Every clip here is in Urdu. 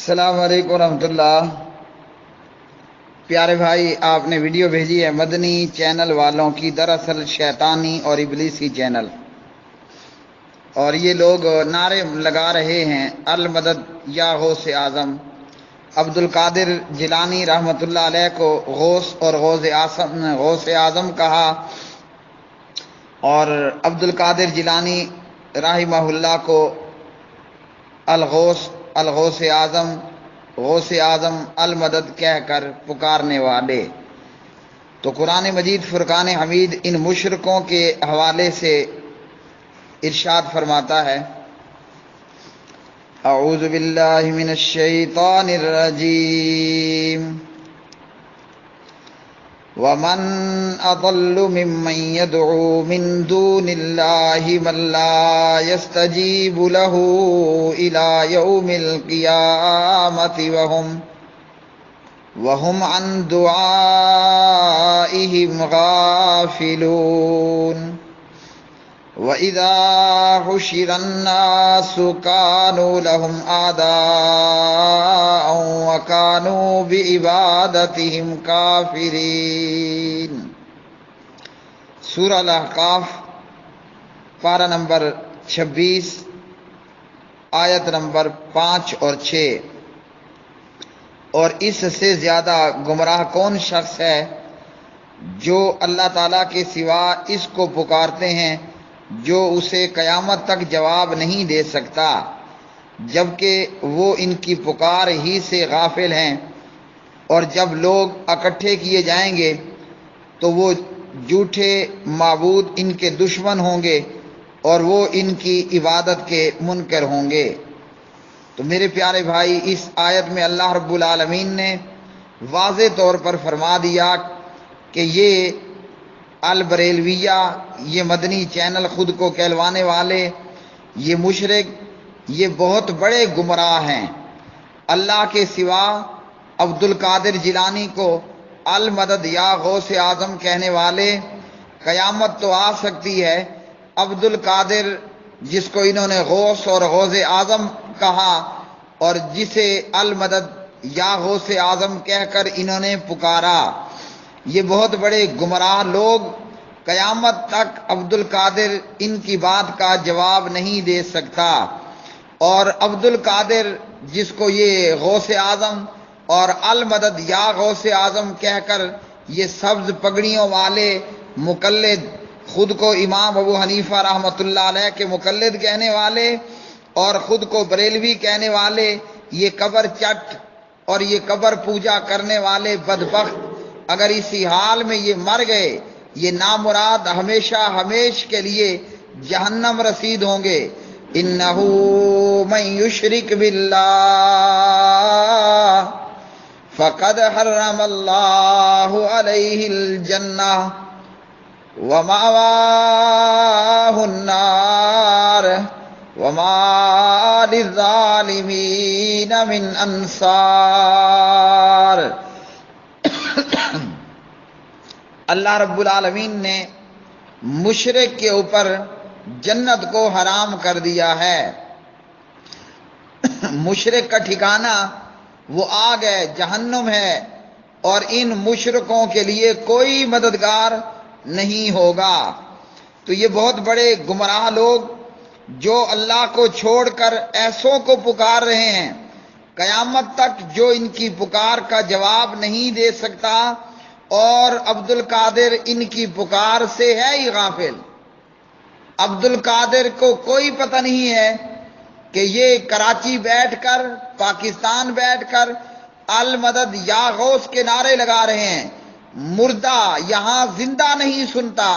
السلام علیکم ورحمۃ اللہ۔ پیارے بھائی، آپ نے ویڈیو بھیجی ہے مدنی چینل والوں کی، دراصل شیطانی اور ابلیسی چینل، اور یہ لوگ نعرے لگا رہے ہیں المدد یا غوث اعظم۔ عبد القادر جیلانی رحمۃ اللہ علیہ کو غوث اور غوث اعظم کہا، اور عبد القادر جیلانی رحمہ اللہ کو الغوث اعظم، غوث اعظم المدد کہہ کر پکارنے والے۔ تو قرآن مجید فرقان حمید ان مشرکوں کے حوالے سے ارشاد فرماتا ہے، اعوذ باللہ من الشیطان الرجیم، ومن اضل ممن يدعو من دون الله من لا يستجيب له الى يوم القيامة وهم عن دعائهم غافلون وَإِذَا حُشِرَ النَّاسُ كَانُوا لَهُمْ أَعْدَاءً وَكَانُوا بِعِبَادَتِهِمْ كَافِرِينَ۔ سورہ الاحقاف پارہ نمبر 26 آیت نمبر 5 اور 6۔ اور اس سے زیادہ گمراہ کون شخص ہے جو اللہ تعالیٰ کے سوا اس کو پکارتے ہیں جو اسے قیامت تک جواب نہیں دے سکتا، جبکہ وہ ان کی پکار ہی سے غافل ہیں۔ اور جب لوگ اکٹھے کیے جائیں گے تو وہ جھوٹے معبود ان کے دشمن ہوں گے اور وہ ان کی عبادت کے منکر ہوں گے۔ تو میرے پیارے بھائی، اس آیت میں اللہ رب العالمین نے واضح طور پر فرما دیا کہ یہ البریلویہ، یہ مدنی چینل خود کو کہلوانے والے، یہ مشرک، یہ بہت بڑے گمراہ ہیں۔ اللہ کے سوا عبد القادر جیلانی کو المدد یا غوث اعظم کہنے والے، قیامت تو آ سکتی ہے، عبد القادر جس کو انہوں نے غوث اور غوث اعظم کہا اور جسے المدد یا غوث اعظم کہہ کر انہوں نے پکارا، یہ بہت بڑے گمراہ لوگ قیامت تک عبد القادر ان کی بات کا جواب نہیں دے سکتا۔ اور عبد القادر جس کو یہ غوث اعظم اور المدد یا غوث اعظم کہہ کر یہ سبز پگڑیوں والے مقلد، خود کو امام ابو حنیفہ رحمۃ اللہ علیہ کے مقلد کہنے والے اور خود کو بریلوی کہنے والے، یہ قبر چٹ اور یہ قبر پوجا کرنے والے بدبخت اگر اسی حال میں یہ مر گئے، یہ نامراد ہمیشہ ہمیش کے لیے جہنم رسید ہوں گے۔ انہ من یشرک باللہ فقد حرم اللہ علیہ الجنہ ومأواہ النار وما للظالمین من انصار۔ اللہ رب العالمین نے مشرک کے اوپر جنت کو حرام کر دیا ہے۔ مشرک کا ٹھکانہ وہ آگ ہے، جہنم ہے، اور ان مشرکوں کے لیے کوئی مددگار نہیں ہوگا۔ تو یہ بہت بڑے گمراہ لوگ جو اللہ کو چھوڑ کر ایسوں کو پکار رہے ہیں، قیامت تک جو ان کی پکار کا جواب نہیں دے سکتا، اور عبد القادر ان کی پکار سے ہے ہی غافل۔ عبد القادر کو کوئی پتہ نہیں ہے کہ یہ کراچی بیٹھ کر، پاکستان بیٹھ کر المدد یا غوث کے نعرے لگا رہے ہیں، مردہ یہاں زندہ نہیں سنتا۔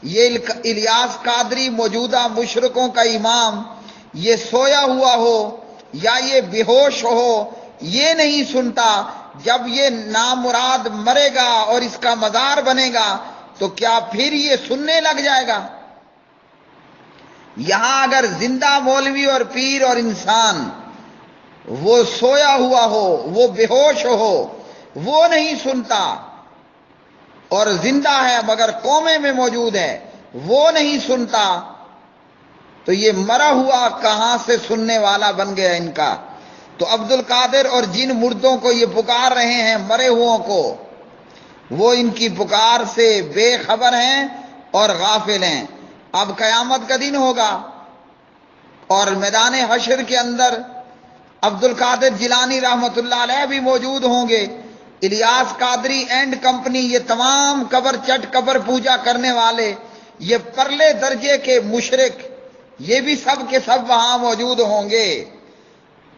یہ الیاس قادری موجودہ مشرکوں کا امام، یہ سویا ہوا ہو یا یہ بے ہوش ہو، یہ نہیں سنتا۔ جب یہ نامراد مرے گا اور اس کا مزار بنے گا تو کیا پھر یہ سننے لگ جائے گا؟ یہاں اگر زندہ مولوی اور پیر اور انسان، وہ سویا ہوا ہو، وہ بے ہوش ہو، وہ نہیں سنتا، اور زندہ ہے مگر کومے میں موجود ہے، وہ نہیں سنتا، تو یہ مرا ہوا کہاں سے سننے والا بن گیا ان کا؟ تو عبد القادر اور جن مردوں کو یہ پکار رہے ہیں، مرے ہوں کو، وہ ان کی پکار سے بے خبر ہیں اور غافل ہیں۔ اب قیامت کا دن ہوگا اور میدان حشر کے اندر عبد القادر جیلانی رحمۃ اللہ علیہ بھی موجود ہوں گے، الیاس قادری اینڈ کمپنی، یہ تمام قبر چٹ قبر پوجا کرنے والے، یہ پرلے درجے کے مشرک، یہ بھی سب کے سب وہاں موجود ہوں گے۔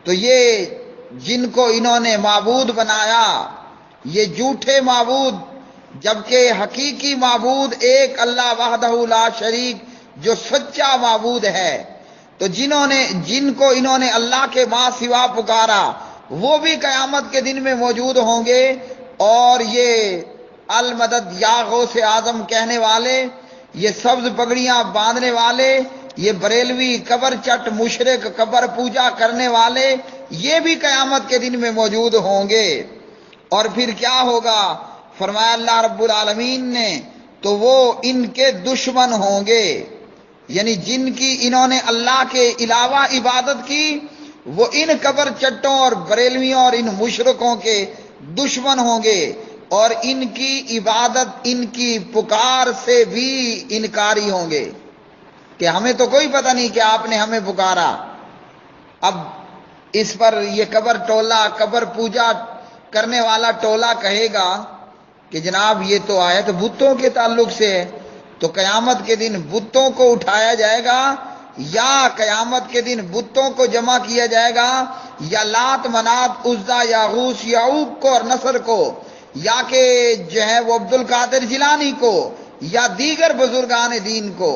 تو یہ جن کو انہوں نے معبود بنایا، یہ جھوٹے معبود، جبکہ حقیقی معبود ایک اللہ وحدہ لا شریک جو سچا معبود ہے۔ تو جن کو انہوں نے اللہ کے ماں سوا پکارا، وہ بھی قیامت کے دن میں موجود ہوں گے۔ اور یہ المدد یا غوث اعظم کہنے والے، یہ سبز پگڑیاں باندھنے والے، یہ بریلوی قبر چٹ مشرک قبر پوجا کرنے والے، یہ بھی قیامت کے دن میں موجود ہوں گے۔ اور پھر کیا ہوگا؟ فرمایا اللہ رب العالمین نے، تو وہ ان کے دشمن ہوں گے، یعنی جن کی انہوں نے اللہ کے علاوہ عبادت کی، وہ ان قبر چٹوں اور بریلویوں اور ان مشرکوں کے دشمن ہوں گے، اور ان کی عبادت، ان کی پکار سے بھی انکاری ہوں گے کہ ہمیں تو کوئی پتہ نہیں کہ آپ نے ہمیں پکارا۔ اب اس پر یہ قبر ٹولہ، قبر پوجا کرنے والا ٹولہ کہے گا کہ جناب یہ تو آیت بتوں کے تعلق سے ہے، تو قیامت کے دن بتوں کو اٹھایا جائے گا، یا قیامت کے دن بتوں کو جمع کیا جائے گا، یا لات منات عزا یاغوث یعوق کو اور نصر کو، یا کہ جو ہے وہ عبد القادر جیلانی کو، یا دیگر بزرگان دین کو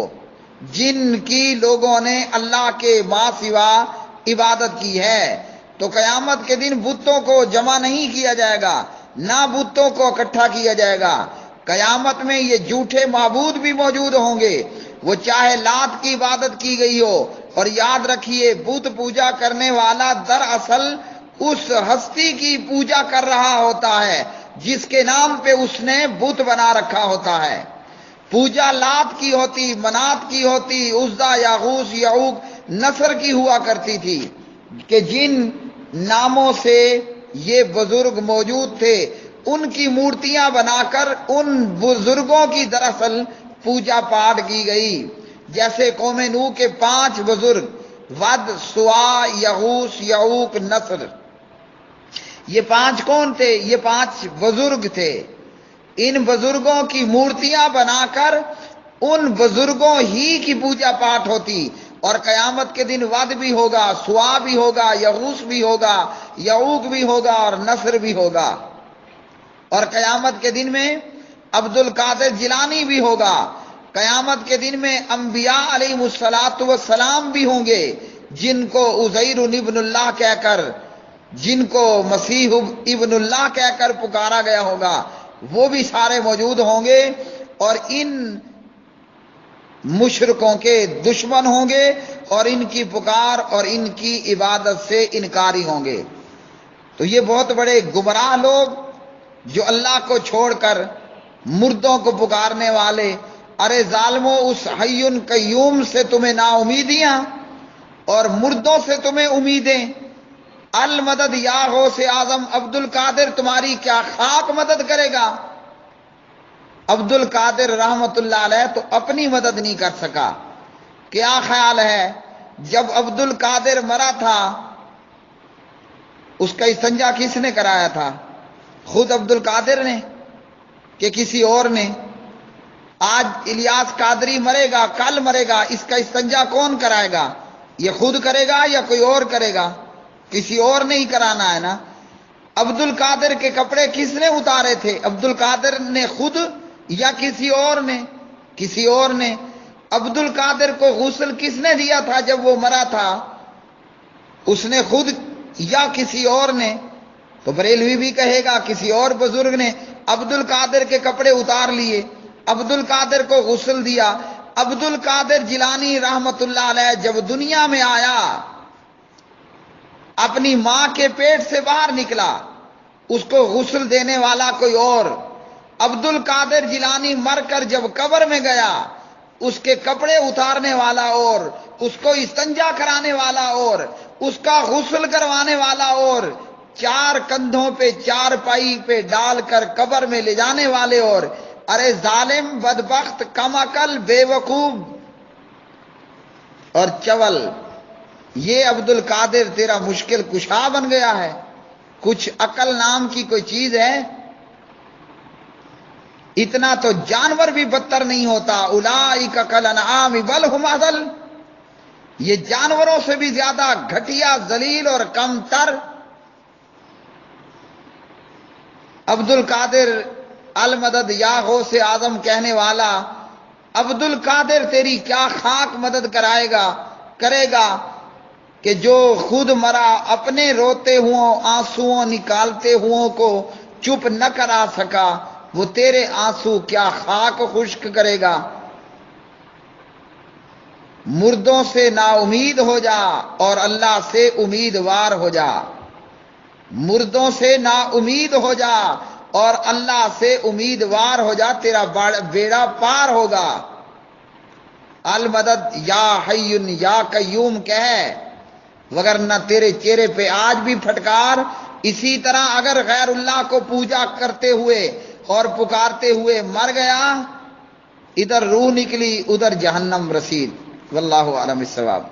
جن کی لوگوں نے اللہ کے ماں سوا عبادت کی ہے۔ تو قیامت کے دن بتوں کو جمع نہیں کیا جائے گا، نہ بتوں کو اکٹھا کیا جائے گا۔ قیامت میں یہ جھوٹے معبود بھی موجود ہوں گے، وہ چاہے لات کی عبادت کی گئی ہو۔ اور یاد رکھیے، بت پوجا کرنے والا دراصل اس ہستی کی پوجا کر رہا ہوتا ہے جس کے نام پہ اس نے بت بنا رکھا ہوتا ہے۔ پوجا لات کی ہوتی، منات کی ہوتی، عزا یاغوث یعوق نصر کی ہوا کرتی تھی، کہ جن ناموں سے یہ بزرگ موجود تھے ان کی مورتیاں بنا کر ان بزرگوں کی دراصل پوجا پاٹ کی گئی۔ جیسے قوم نوح کے 5 بزرگ، ود، سوا، یغوث، یعوق، نصر، یہ 5 کون تھے؟ یہ 5 بزرگ تھے۔ ان بزرگوں کی مورتیاں بنا کر ان بزرگوں ہی کی پوجا پاٹ ہوتی، اور قیامت کے دن ود بھی ہوگا، سوا بھی ہوگا، یغوث بھی ہوگا، یعوق بھی ہوگا اور نصر بھی ہوگا۔ اور قیامت کے دن میں عبد القادر جیلانی بھی ہوگا۔ قیامت کے دن میں انبیاء علیہ السلام بھی ہوں گے، جن کو عزیر ابن اللہ کہہ کر، جن کو مسیح ابن اللہ کہہ کر پکارا گیا ہوگا، وہ بھی سارے موجود ہوں گے، اور ان مشرکوں کے دشمن ہوں گے، اور ان کی پکار اور ان کی عبادت سے انکاری ہوں گے۔ تو یہ بہت بڑے گمراہ لوگ جو اللہ کو چھوڑ کر مردوں کو پکارنے والے، ارے ظالموں، اس حی قیوم سے تمہیں نا امیدیاں اور مردوں سے تمہیں امیدیں۔ المدد یا غوث اعظم عبد القادر تمہاری کیا خاک مدد کرے گا؟ عبد القادر رحمت اللہ علیہ تو اپنی مدد نہیں کر سکا۔ کیا خیال ہے جب عبد القادر مرا تھا اس کا استنجا کس نے کرایا تھا؟ خود عبد القادر نے کہ کسی اور نے؟ آج الیاس قادری مرے گا، کل مرے گا، اس کا استنجا کون کرائے گا؟ یہ خود کرے گا یا کوئی اور کرے گا؟ کسی اور نے ہی کرانا ہے نا۔ عبد القادر کے کپڑے کس نے اتارے تھے؟ عبد القادر نے خود یا کسی اور نے؟ کسی اور نے۔ عبد القادر کو غسل کس نے دیا تھا جب وہ مرا تھا؟ اس نے خود یا کسی اور نے؟ تو بریلوی بھی کہے گا کسی اور بزرگ نے عبد القادر کے کپڑے اتار لیے، عبد القادر کو غسل دیا۔ عبد القادر جیلانی رحمت اللہ علیہ جب دنیا میں آیا، اپنی ماں کے پیٹ سے باہر نکلا، اس کو غسل دینے والا کوئی اور۔ عبد القادر جیلانی مر کر جب قبر میں گیا، اس کے کپڑے اتارنے والا اس کو استنجا کرانے والا اور اس کا غسل کروانے والا اور 4 کندھوں پہ 4 پائی پہ ڈال کر قبر میں لے جانے والے اور ارے ظالم، بدبخت، کم عقل، بے وقوف اور چول، یہ عبد القادر تیرا مشکل کشا بن گیا ہے؟ کچھ عقل نام کی کوئی چیز ہے؟ اتنا تو جانور بھی بدتر نہیں ہوتا۔ اولئک کالانعام بل ھم اضل، یہ جانوروں سے بھی زیادہ گھٹیا، ذلیل اور کم تر۔ عبد القادر المدد یا غوث اعظم کہنے والا، عبد القادر تیری کیا خاک مدد کرے گا کہ جو خود مرا، اپنے روتے ہوں آنسوؤں نکالتے ہوں کو چپ نہ کرا سکا، وہ تیرے آنسو کیا خاک خشک کرے گا؟ مردوں سے نا امید ہو جا اور اللہ سے امیدوار ہو جا، مردوں سے نا امید ہو جا اور اللہ سے امیدوار ہو جا، تیرا بیڑا پار ہوگا۔ المدد یا حی یا قیوم کہے، وگرنہ تیرے چہرے پہ آج بھی پھٹکار۔ اسی طرح اگر غیر اللہ کو پوجا کرتے ہوئے اور پکارتے ہوئے مر گیا، ادھر روح نکلی ادھر جہنم رسید۔ واللہ اعلم الصواب۔